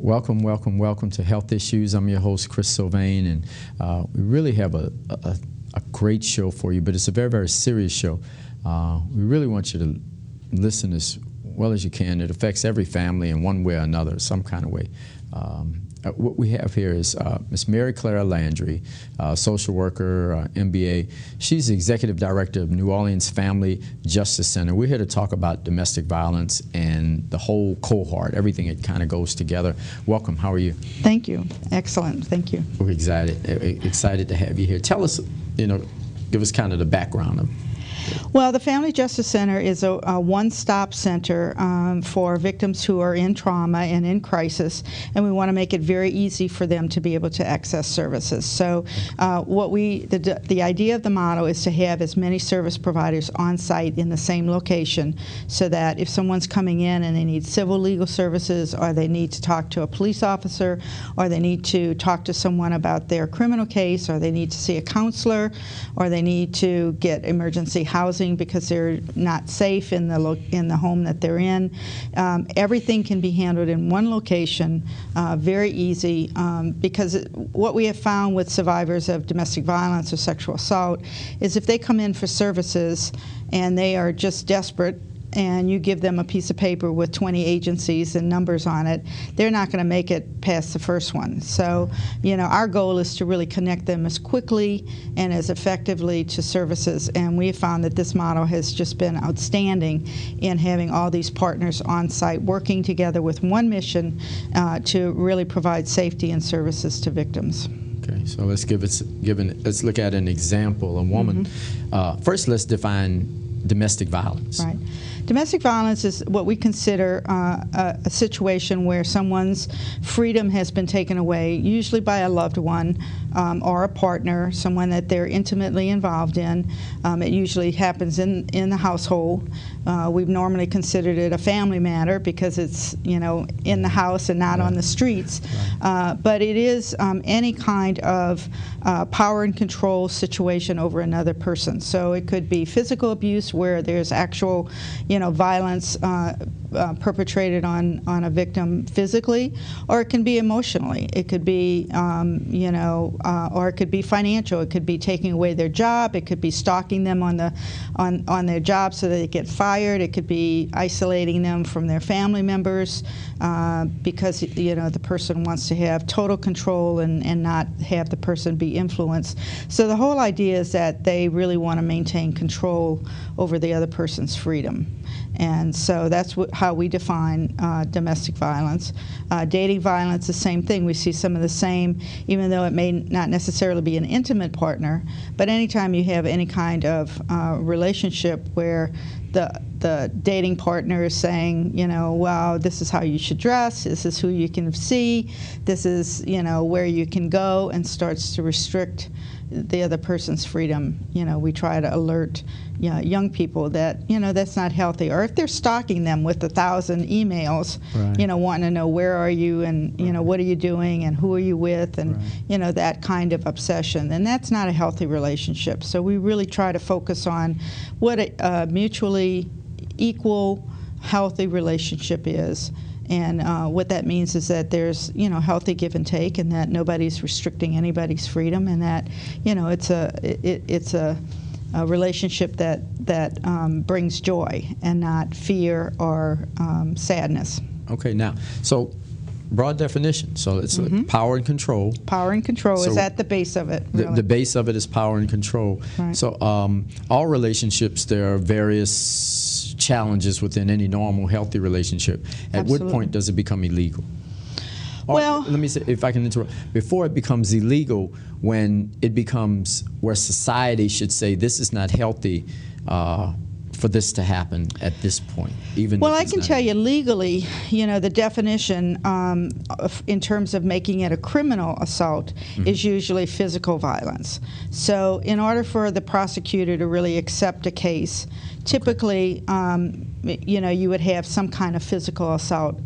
Welcome, welcome, welcome to Health Issues. I'm your host, Chris Sylvain, and we really have a great show for you, but it's a very, very serious show. We really want you to listen as well as you can. It affects every family in one way or another, some kind of way. What we have here is Miss Mary Claire Landry, social worker, MBA. She's the executive director of New Orleans Family Justice Center. We're here to talk about domestic violence and the whole cohort, everything that kind of goes together. Welcome. How are you? Thank you. Excellent. Thank you. We're excited to have you here. Tell us, give us kind of the background of. Well, the Family Justice Center is a one-stop center for victims who are in trauma and in crisis, and we want to make it very easy for them to be able to access services. So the idea of the model is to have as many service providers on site in the same location, so that if someone's coming in and they need civil legal services, or they need to talk to a police officer, or they need to talk to someone about their criminal case, or they need to see a counselor, or they need to get emergency housing because they're not safe in the home that they're in. Everything can be handled in one location, very easy, because what we have found with survivors of domestic violence or sexual assault is if they come in for services and they are just desperate, and you give them a piece of paper with 20 agencies and numbers on it, they're not going to make it past the first one. So, our goal is to really connect them as quickly and as effectively to services, and we have found that this model has just been outstanding in having all these partners on site working together with one mission to really provide safety and services to victims. Okay, so let's let's look at an example. A woman. First, let's define domestic violence. Right. Domestic violence is what we consider a situation where someone's freedom has been taken away, usually by a loved one or a partner, someone that they're intimately involved in. It usually happens in the household. We've normally considered it a family matter because it's in the house and not on the streets. Right. But it is any kind of power and control situation over another person. So it could be physical abuse where there's actual violence perpetrated on a victim physically, or it can be emotionally. It could be, or it could be financial. It could be taking away their job. It could be stalking them on their job so that they get fired. It could be isolating them from their family members because the person wants to have total control and not have the person be influenced. So the whole idea is that they really want to maintain control over the other person's freedom. And so that's how we define domestic violence. Dating violence, the same thing. We see some of the same, even though it may not necessarily be an intimate partner, but anytime you have any kind of relationship where the dating partner is saying, well, this is how you should dress, this is who you can see, this is, where you can go, and starts to restrict the other person's freedom. We try to alert young people that that's not healthy. Or if they're stalking them with 1,000 emails, right, wanting to know where are you and right, what are you doing and who are you with, and right, that kind of obsession, and that's not a healthy relationship. So we really try to focus on what a mutually equal, healthy relationship is. And what that means is that there's, healthy give and take, and that nobody's restricting anybody's freedom, and that, it's a relationship that brings joy and not fear or sadness. Okay, now, so broad definition. So it's power and control. Power and control is at the base of it. Really. The base of it is power and control. Right. So all relationships, there are various challenges within any normal, healthy relationship. At Absolutely. what point does it become illegal? Well, let me say, if I can interrupt, before it becomes illegal, when it becomes where society should say this is not healthy for this to happen at this point, even well, if I it's can not tell you legally, the definition in terms of making it a criminal assault is usually physical violence. So in order for the prosecutor to really accept a case, typically, you know, you would have some kind of physical assault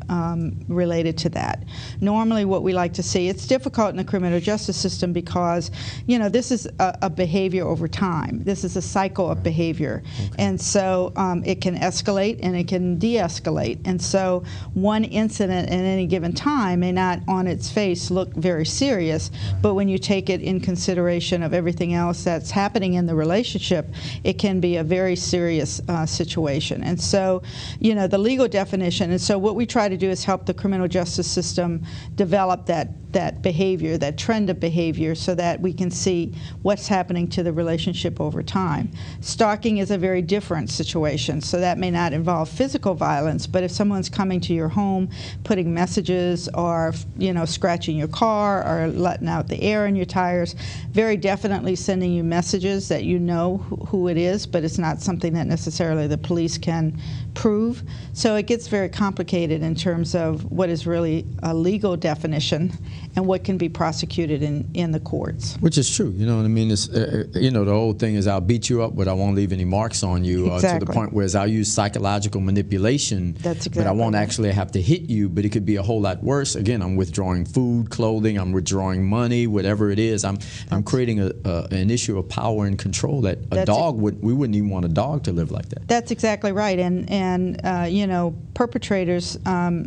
related to that. Normally what we like to see, it's difficult in the criminal justice system because, you know, this is a behavior over time. This is a cycle of behavior. And so it can escalate and it can de-escalate. And so one incident at any given time may not on its face look very serious, but when you take it in consideration of everything else that's happening in the relationship, it can be a very serious situation. And so, you know, the legal definition, and so what we try to do is help the criminal justice system develop that behavior, that trend of behavior, so that we can see what's happening to the relationship over time. Stalking is a very different situation, so that may not involve physical violence, but if someone's coming to your home, putting messages, or, you know, scratching your car, or letting out the air in your tires, very definitely sending you messages that you know who it is, but it's not something that necessarily the police can prove. So it gets very complicated in terms of what is really a legal definition and what can be prosecuted in the courts. Which is true, you know what I mean? It's, you know, the old thing is I'll beat you up, but I won't leave any marks on you, Exactly. to the point where I'll use psychological manipulation, That's exactly but I won't right. actually have to hit you, but it could be a whole lot worse. Again, I'm withdrawing food, clothing, I'm withdrawing money, whatever it is. I'm creating an issue of power and control that a dog we wouldn't even want a dog to live like that. That's exactly right, and you know, perpetrators,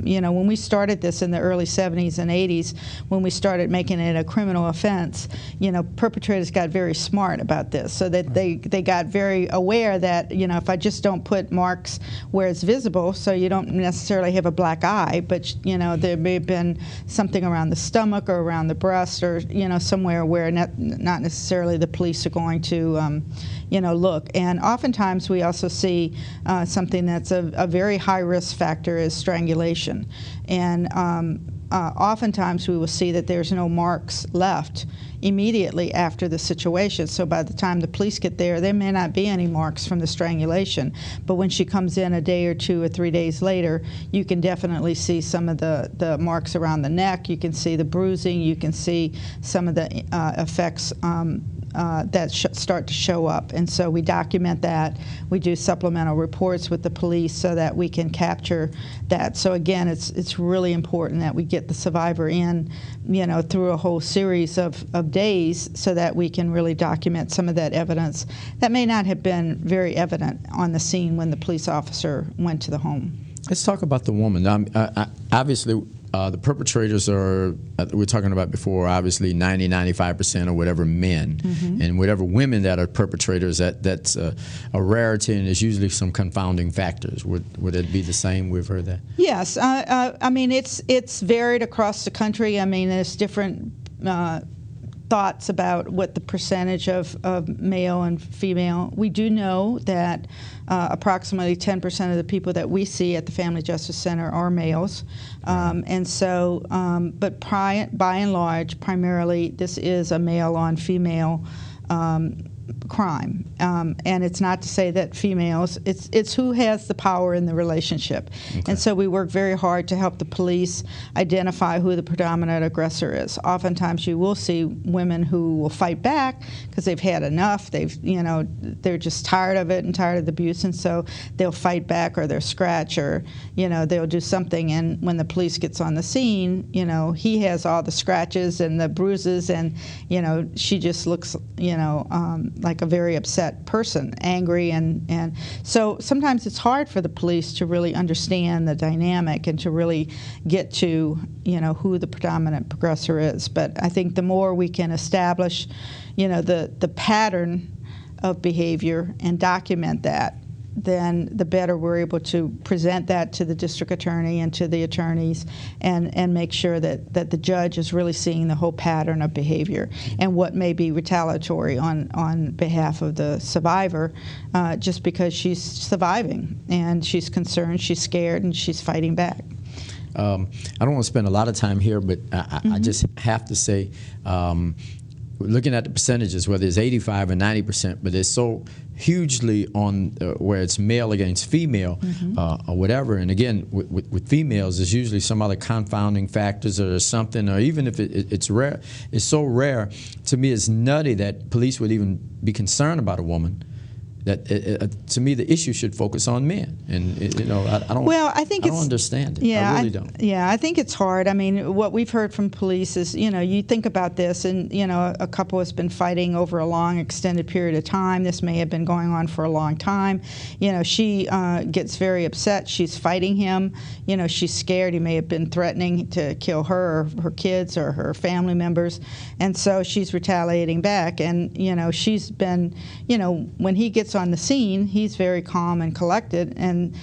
you know, when we started this in the early 70s and 80s, when we started making it a criminal offense, you know, perpetrators got very smart about this, so that they got very aware that, you know, if I just don't put marks where it's visible, so you don't necessarily have a black eye, but, you know, there may have been something around the stomach or around the breast, or, you know, somewhere where not necessarily the police are going to, you know, look. And oftentimes we also see something that's a very high risk factor is strangulation. And oftentimes we will see that there's no marks left immediately after the situation. So by the time the police get there may not be any marks from the strangulation. But when she comes in a day or 2 or 3 days later, you can definitely see some of the marks around the neck. You can see the bruising. You can see some of the effects that start to show up. And so we document that. We do supplemental reports with the police so that we can capture that. So again, it's really important that we get the survivor in, you know, through a whole series of days, so that we can really document some of that evidence that may not have been very evident on the scene when the police officer went to the home. Let's talk about the woman. Obviously, the perpetrators are, we were talking about before, obviously 90–95% or whatever men, and whatever women that are perpetrators, that's a rarity, and there's usually some confounding factors. Would it be the same? We've heard that. Yes, I mean it's varied across the country. I mean there's different thoughts about what the percentage of male and female. We do know that approximately 10% of the people that we see at the Family Justice Center are males. And so, but by and large, primarily, this is a male on female crime. And it's not to say that females, it's who has the power in the relationship. Okay. And so we work very hard to help the police identify who the predominant aggressor is. Oftentimes you will see women who will fight back because they've had enough. They're just tired of it and tired of the abuse, and so they'll fight back, or they'll scratch, or, they'll do something. And when the police gets on the scene, he has all the scratches and the bruises, and, she just looks, like a very upset person, angry, and so sometimes it's hard for the police to really understand the dynamic and to really get to, who the predominant aggressor is. But I think the more we can establish, the pattern of behavior and document that, then the better we're able to present that to the district attorney and to the attorneys, and make sure that the judge is really seeing the whole pattern of behavior and what may be retaliatory on behalf of the survivor, just because she's surviving and she's concerned, she's scared, and she's fighting back. I don't want to spend a lot of time here, but I just have to say, looking at the percentages, whether it's 85 or 90%, but it's so hugely on where it's male against female, or whatever. And again, with females, there's usually some other confounding factors or something, or even if it's rare, it's so rare. To me, it's nutty that police would even be concerned about a woman that to me the issue should focus on men, and I don't. Well, I think I don't understand it. Yeah, I really don't. Yeah, I think it's hard. I mean, what we've heard from police is, you think about this, and a couple has been fighting over a long, extended period of time. This may have been going on for a long time. She gets very upset. She's fighting him. She's scared. He may have been threatening to kill her or her kids or her family members, and so she's retaliating back. And she's been, when he gets on the scene, he's very calm and collected, and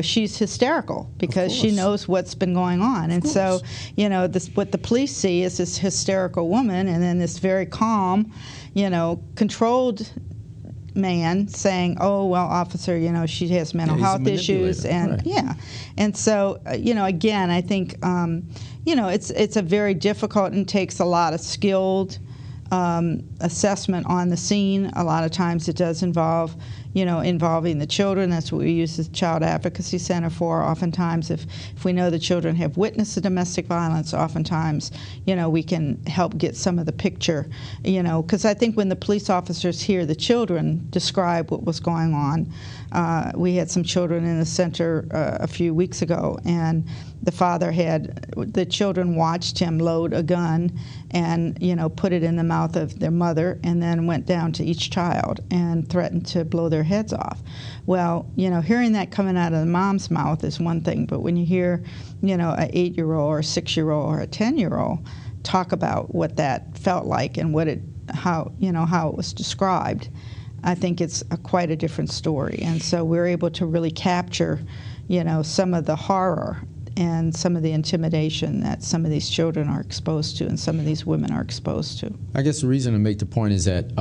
she's hysterical because she knows what's been going on. And so what the police see is this hysterical woman, and then this very calm, controlled man saying, "Oh, well, officer, she has mental health issues," and and so again, I think it's a very difficult and takes a lot of skilled assessment on the scene. A lot of times it does involve involving the children. That's what we use the Child Advocacy Center for. Oftentimes, if we know the children have witnessed the domestic violence, oftentimes, we can help get some of the picture, because I think when the police officers hear the children describe what was going on, we had some children in the center a few weeks ago, and the children watched him load a gun and, put it in the mouth of their mother, and then went down to each child and threatened to blow their heads off. Well, hearing that coming out of the mom's mouth is one thing, but when you hear, an 8-year-old or a 6-year-old or a 10-year-old talk about what that felt like and how it was described, I think it's quite a different story. And so we're able to really capture, some of the horror and some of the intimidation that some of these children are exposed to and some of these women are exposed to. I guess the reason to make the point is that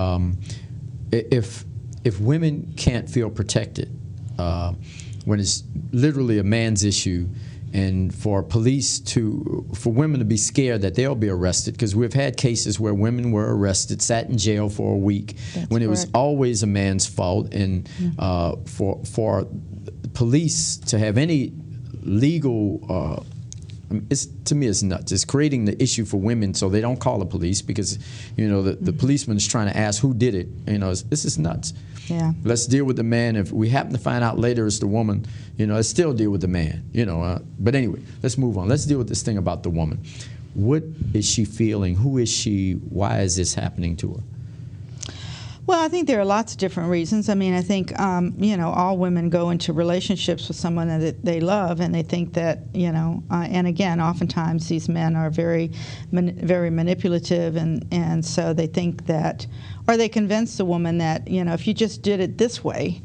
if women can't feel protected when it's literally a man's issue, and for women to be scared that they'll be arrested, because we've had cases where women were arrested, sat in jail for a week, when it was always a man's fault, and for police to have any legal, to me it's nuts. It's creating the issue for women so they don't call the police, because the policeman is trying to ask who did it. This is nuts. Yeah. Let's deal with the man. If we happen to find out later it's the woman, let's still deal with the man. But anyway, let's move on. Let's deal with this thing about the woman. What is she feeling? Who is she? Why is this happening to her? Well, I think there are lots of different reasons. I mean, I think, all women go into relationships with someone that they love, and they think that, and again, oftentimes these men are very, very manipulative, and so they think that, or they convince the woman that, if you just did it this way,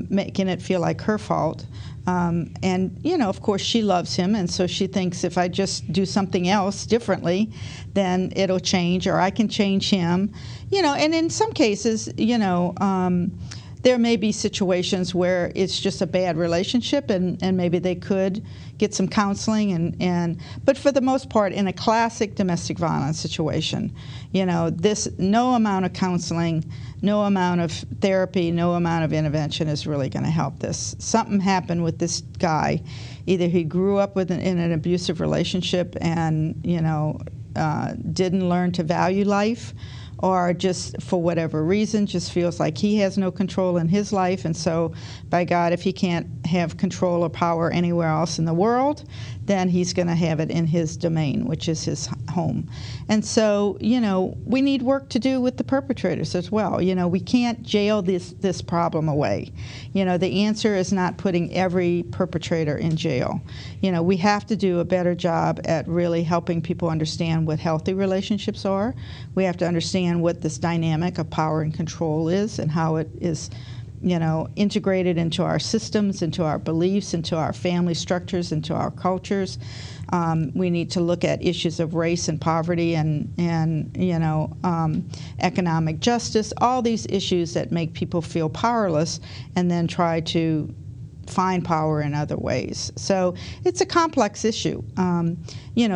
making it feel like her fault. And, of course, she loves him, and so she thinks if I just do something else differently, then it'll change, or I can change him. And in some cases, there may be situations where it's just a bad relationship, and maybe they could get some counseling. But for the most part, in a classic domestic violence situation, no amount of counseling, no amount of therapy, no amount of intervention is really going to help this. Something happened with this guy. Either he grew up in an abusive relationship and didn't learn to value life, or just for whatever reason just feels like he has no control in his life, and so by God, if he can't have control or power anywhere else in the world, then he's going to have it in his domain, which is his home. And so, we need work to do with the perpetrators as well. We can't jail this problem away. The answer is not putting every perpetrator in jail. We have to do a better job at really helping people understand what healthy relationships are. We have to understand what this dynamic of power and control is, and how it is integrated into our systems, into our beliefs, into our family structures, into our cultures. We need to look at issues of race and poverty and economic justice, all these issues that make people feel powerless, and then try to find power in other ways. So it's a complex issue.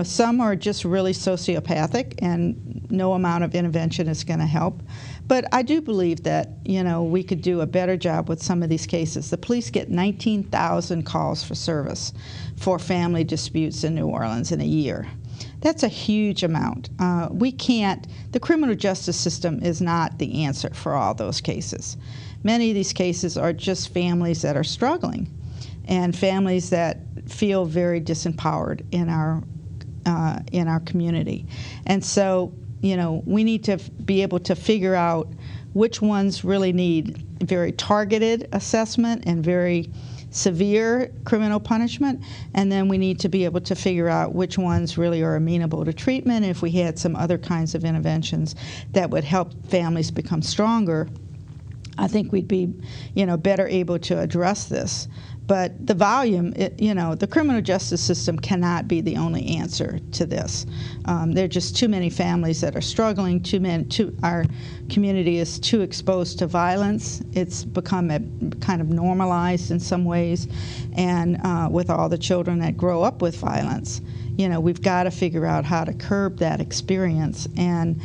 Some are just really sociopathic, and no amount of intervention is going to help. But I do believe that, we could do a better job with some of these cases. The police get 19,000 calls for service for family disputes in New Orleans in a year. That's a huge amount. The criminal justice system is not the answer for all those cases. Many of these cases are just families that are struggling and families that feel very disempowered in our community. And so, we need to be able to figure out which ones really need very targeted assessment and very severe criminal punishment, and then we need to be able to figure out which ones really are amenable to treatment. If we had some other kinds of interventions that would help families become stronger, I think we'd be, better able to address this. But the volume, the criminal justice system cannot be the only answer to this. There are just too many families that are struggling. Our community is too exposed to violence. It's become kind of normalized in some ways, and with all the children that grow up with violence, we've got to figure out how to curb that experience and,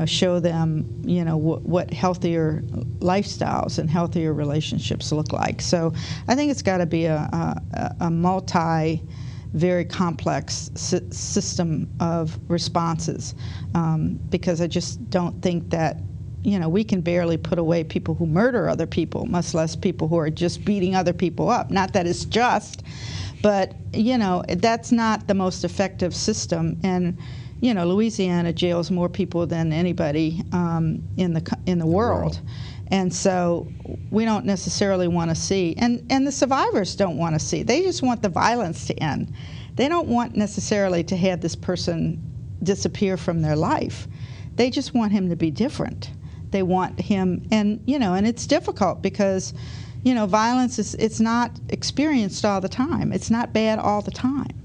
show them, what healthier lifestyles and healthier relationships look like. So I think it's got to be a very complex system of responses, because I just don't think that, we can barely put away people who murder other people, much less people who are just beating other people up. Not that it's just, but, that's not the most effective system. And, Louisiana jails more people than anybody in the world. And so we don't necessarily want to see, and the survivors don't want to see. They just want the violence to end. They don't want necessarily to have this person disappear from their life. They just want him to be different. They want him, and it's difficult because, violence it's not experienced all the time. It's not bad all the time.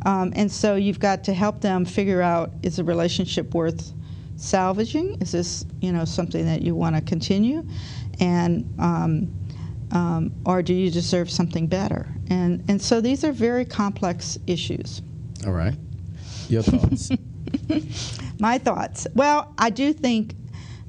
And so you've got to help them figure out, is the relationship worth salvaging? Is this, something that you want to continue? And or do you deserve something better? And so these are very complex issues. All right. Your thoughts? My thoughts. Well, I do think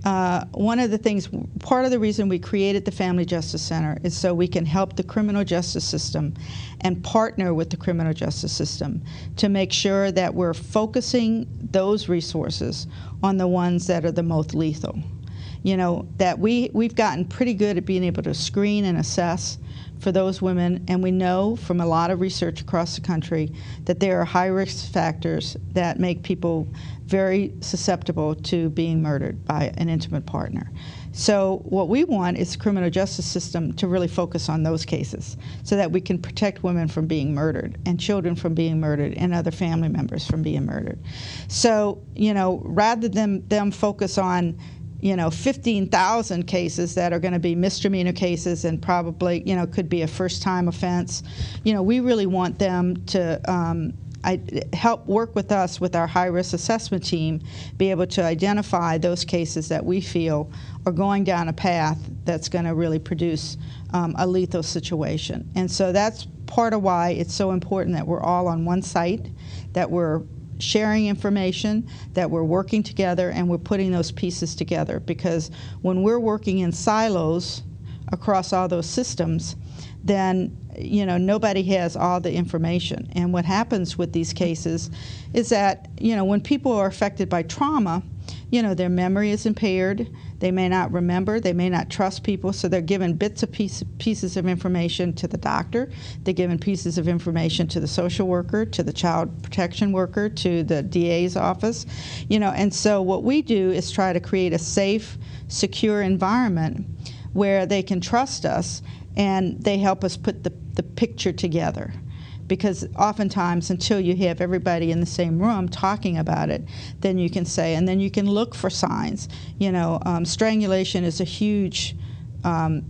one of the things, part of the reason we created the Family Justice Center is so we can help the criminal justice system and partner with the criminal justice system to make sure that we're focusing those resources on the ones that are the most lethal. That we've gotten pretty good at being able to screen and assess for those women, and we know from a lot of research across the country that there are high-risk factors that make people very susceptible to being murdered by an intimate partner. So what we want is the criminal justice system to really focus on those cases so that we can protect women from being murdered and children from being murdered and other family members from being murdered. So, rather than them focus on 15,000 cases that are going to be misdemeanor cases and probably, could be a first-time offense. We really want them to help work with us with our high-risk assessment team, be able to identify those cases that we feel are going down a path that's going to really produce a lethal situation. And so that's part of why it's so important that we're all on one site, that we're sharing information, that we're working together, and we're putting those pieces together. Because when we're working in silos across all those systems, then nobody has all the information. And what happens with these cases is that when people are affected by trauma, their memory is impaired. They may not remember. They may not trust people. So they're given bits of pieces of information to the doctor. They're given pieces of information to the social worker, to the child protection worker, to the DA's office. And so what we do is try to create a safe, secure environment where they can trust us, and they help us put the picture together. Because oftentimes, until you have everybody in the same room talking about it, then you can say, and then you can look for signs. Strangulation is a huge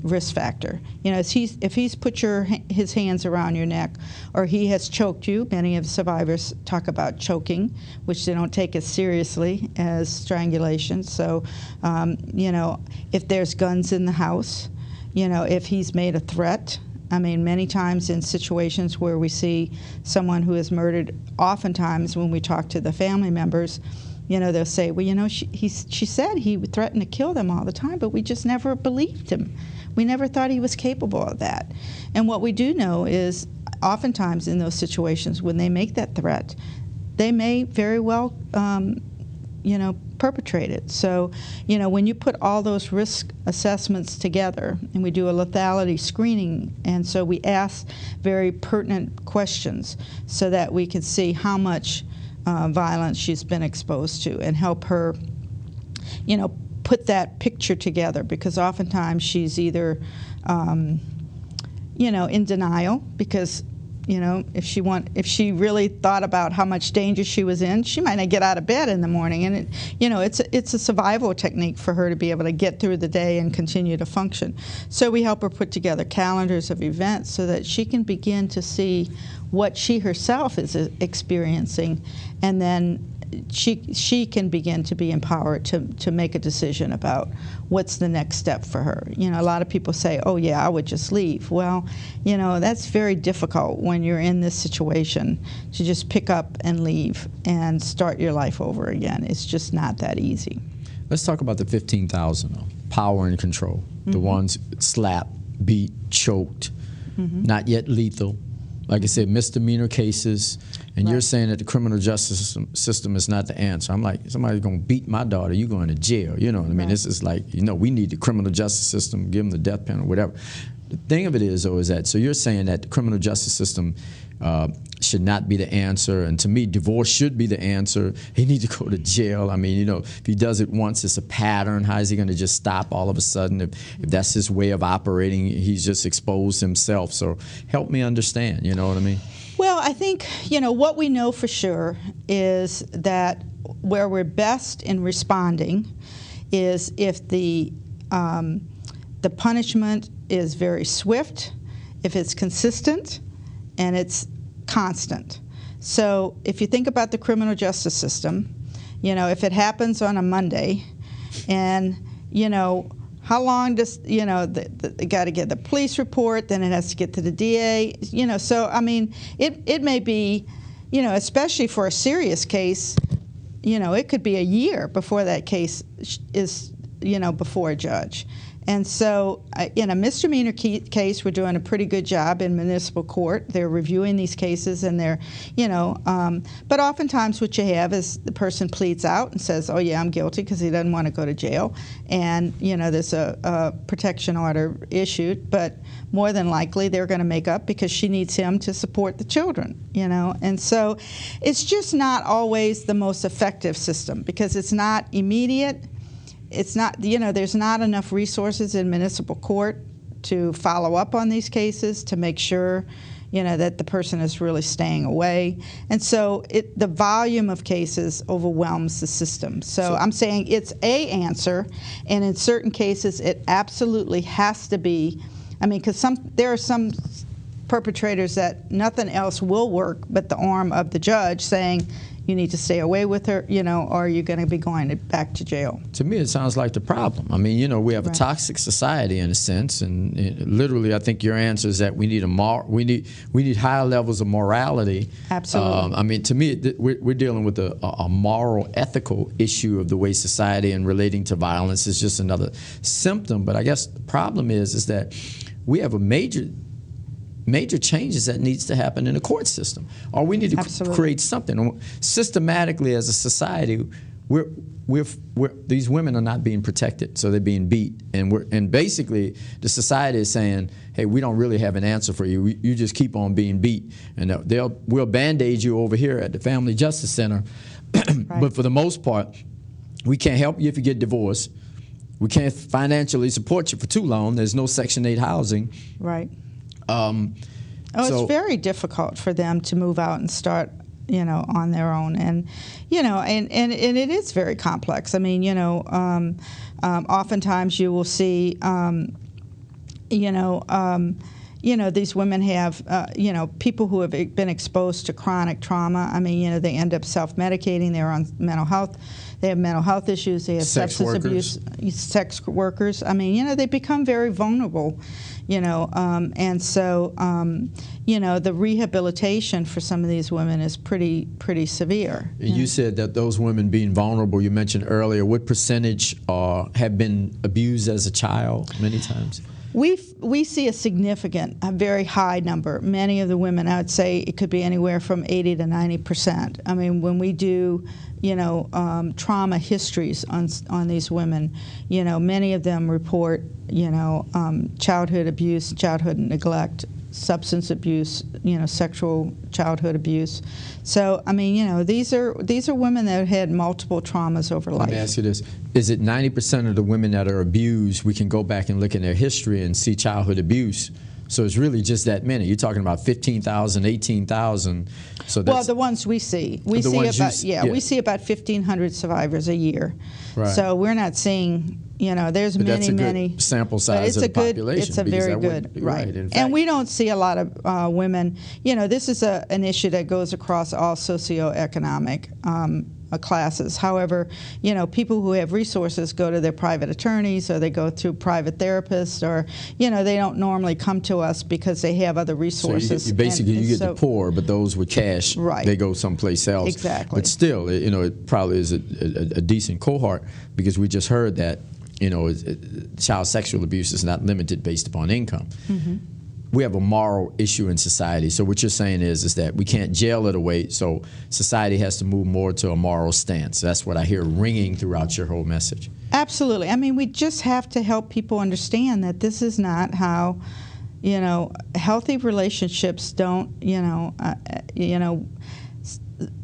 risk factor. If he's put his hands around your neck, or he has choked you. Many of the survivors talk about choking, which they don't take as seriously as strangulation. So, if there's guns in the house, if he's made a threat. I mean, many times in situations where we see someone who is murdered, oftentimes when we talk to the family members, they'll say, well, she said he threatened to kill them all the time, but we just never believed him. We never thought he was capable of that. And what we do know is oftentimes in those situations when they make that threat, they may very well, perpetrate it. So, when you put all those risk assessments together, and we do a lethality screening, and so we ask very pertinent questions so that we can see how much violence she's been exposed to and help her, put that picture together, because oftentimes she's either, in denial, because if she really thought about how much danger she was in, she might not get out of bed in the morning, and it's a survival technique for her to be able to get through the day and continue to function. So we help her put together calendars of events so that she can begin to see what she herself is experiencing, and then she can begin to be empowered to make a decision about what's the next step for her. A lot of people say, oh yeah, I would just leave. Well, that's very difficult when you're in this situation to just pick up and leave and start your life over again. It's just not that easy. Let's talk about the 15,000, power and control. The ones slapped, beat, choked, not yet lethal. Like I said, misdemeanor cases, and you're saying that the criminal justice system is not the answer. I'm like, somebody's going to beat my daughter, you're going to jail. You know what I mean? This is like, we need the criminal justice system, give them the death penalty, whatever. The thing of it is, though, is that, so you're saying that the criminal justice system should not be the answer, and to me, divorce should be the answer. He needs to go to jail. I mean, if he does it once, it's a pattern. How is he going to just stop all of a sudden? If that's his way of operating, he's just exposed himself. So help me understand, you know what I mean? Well, I think, what we know for sure is that where we're best in responding is if the punishment is very swift, if it's consistent, and it's constant. So if you think about the criminal justice system, if it happens on a Monday, and, how long does, they got to get the police report, then it has to get to the DA, so, I mean, it may be, especially for a serious case, it could be a year before that case is, before a judge. And so in a misdemeanor case, we're doing a pretty good job in municipal court. They're reviewing these cases, and they're, but oftentimes what you have is the person pleads out and says, oh yeah, I'm guilty, because he doesn't want to go to jail. And, there's a protection order issued, but more than likely they're going to make up because she needs him to support the children, And so it's just not always the most effective system, because it's not immediate. It's not, there's not enough resources in municipal court to follow up on these cases, to make sure, that the person is really staying away. And so the volume of cases overwhelms the system. So I'm saying it's a answer, and in certain cases it absolutely has to be, because there are some perpetrators that nothing else will work but the arm of the judge saying, you need to stay away with her, or you're going to be going back to jail. To me, it sounds like the problem. I mean, we have a toxic society in a sense, and literally, I think your answer is that we need we need higher levels of morality. Absolutely. To me, we're dealing with a moral, ethical issue of the way society and relating to violence is just another symptom. But I guess the problem is that we have a major changes that needs to happen in the court system, or we need to create something systematically as a society. These women are not being protected, so they're being beat, and basically the society is saying, hey, we don't really have an answer for you. You just keep on being beat, and we'll band-aid you over here at the Family Justice Center, but for the most part, we can't help you if you get divorced. We can't financially support you for too long. There's no Section 8 housing. Right. It's very difficult for them to move out and start, on their own, and it is very complex. I mean, oftentimes you will see, these women have, people who have been exposed to chronic trauma. I mean, they end up self-medicating. They're on mental health. They have mental health issues. They have substance abuse. Sex workers. I mean, they become very vulnerable. And so, the rehabilitation for some of these women is pretty severe. You said that those women being vulnerable, you mentioned earlier, what percentage have been abused as a child many times? We see a very high number. Many of the women, I would say it could be anywhere from 80 to 90%. I mean, when we do, trauma histories on these women, many of them report, childhood abuse, childhood neglect, substance abuse, sexual childhood abuse. So, I mean, these are women that have had multiple traumas over life. Let me ask you this. Is it 90% of the women that are abused, we can go back and look in their history and see childhood abuse? So it's really just that many. You're talking about 15,000, 18,000. So that's, well, the ones we see. We see about 1,500 survivors a year. Right. So we're not seeing, there's but many, that's a many. Good sample size of the population. It's a very good, right. In fact, and we don't see a lot of women. This is an issue that goes across all socioeconomic classes. However, people who have resources go to their private attorneys, or they go through private therapists, or they don't normally come to us because they have other resources. So you get the poor, but those with cash, right. They go someplace else. Exactly. But still, it probably is a decent cohort, because we just heard that child sexual abuse is not limited based upon income. Mm-hmm. We have a moral issue in society. So what you're saying is that we can't jail it away, so society has to move more to a moral stance. That's what I hear ringing throughout your whole message. Absolutely. I mean, we just have to help people understand that this is not how, healthy relationships don't,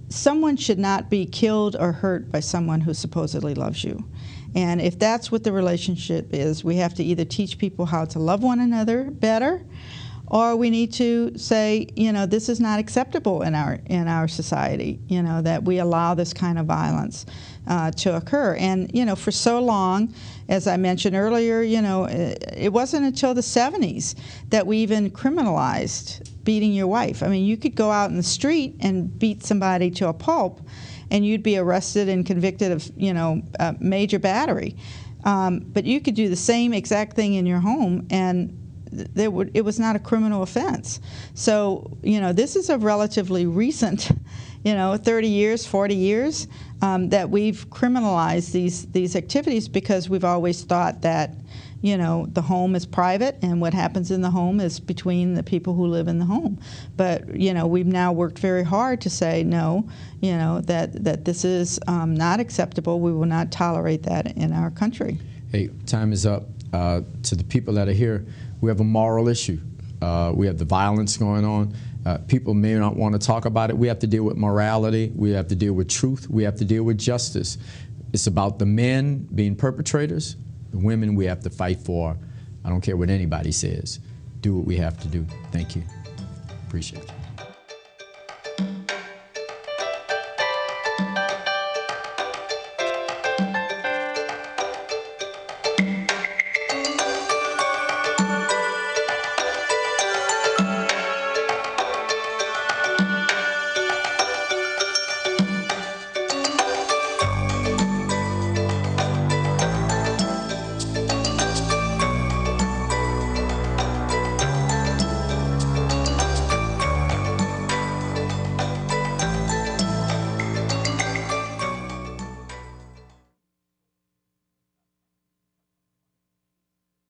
someone should not be killed or hurt by someone who supposedly loves you. And if that's what the relationship is, we have to either teach people how to love one another better, or we need to say, this is not acceptable in our society, that we allow this kind of violence to occur. And, for so long, as I mentioned earlier, it wasn't until the 70s that we even criminalized beating your wife. I mean, you could go out in the street and beat somebody to a pulp, and you'd be arrested and convicted of, major battery. But you could do the same exact thing in your home, and it was not a criminal offense. So, this is a relatively recent, 30 years, 40 years, that we've criminalized these activities, because we've always thought that, the home is private, and what happens in the home is between the people who live in the home. But, we've now worked very hard to say no, that this is not acceptable. We will not tolerate that in our country. Hey, time is up. To the people that are here, we have a moral issue. We have the violence going on. People may not want to talk about it. We have to deal with morality. We have to deal with truth. We have to deal with justice. It's about the men being perpetrators. The women we have to fight for. I don't care what anybody says. Do what we have to do. Thank you. Appreciate you.